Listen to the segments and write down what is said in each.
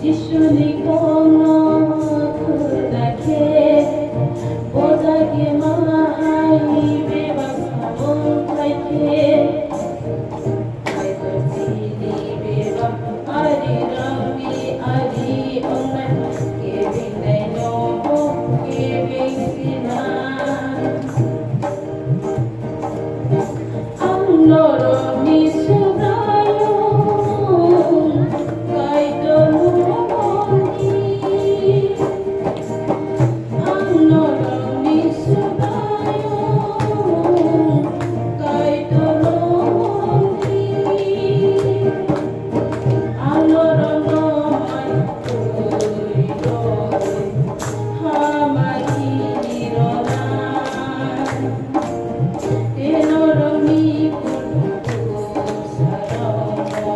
지순이 공로 그다케 보다게 마하이 베바사몬 타이케 아이돌지니 베바 아리라미 아리 온날 giving they know giving sinan ang loro mi sudayo kay dolomoni ang loro mi sudayo kay dolomoni ang loro no ay tuloy hamahinironan Tinorami pulupo sa romo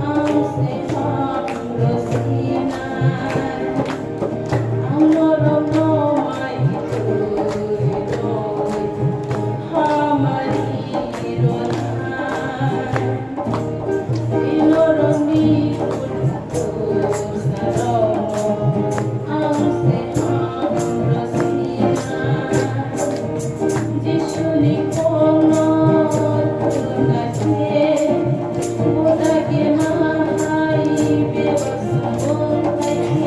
ang sehang rosinan ang loromo ay ituloy hamahinironan Tinorami pulupo sa romo ang sehang rosinan 지순이 공로 그다케 보다게 마하이 베바사몬 타이케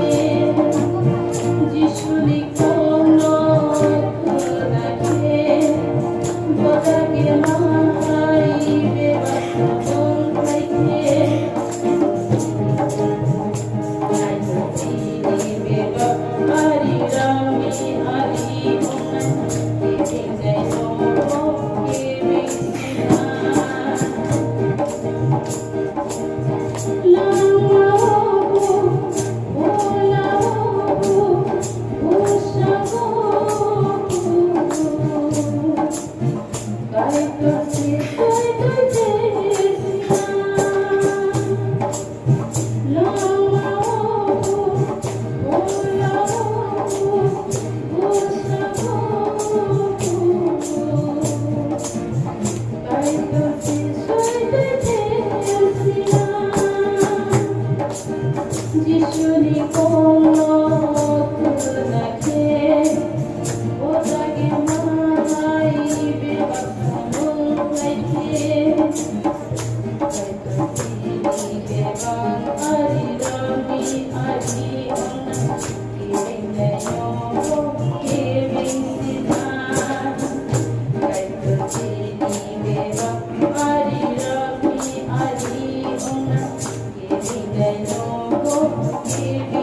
지순이 공로 그다케 보다게 마하이 베바사몬 타이케 아이돌지니 베바 아리라미 아리 온날 giving they know giving sinan langlawo bulawo busago kay kasi kay sinan langlawo bulawo busago kay kasi 지순이 공로 그다케 보다게 마하이 베바사몬 타이케 아이돌지니 베방 아리라미 아리 온날 giving they know giving sinan 아이돌지니 베방 아리라미 아리 온날 giving they know giving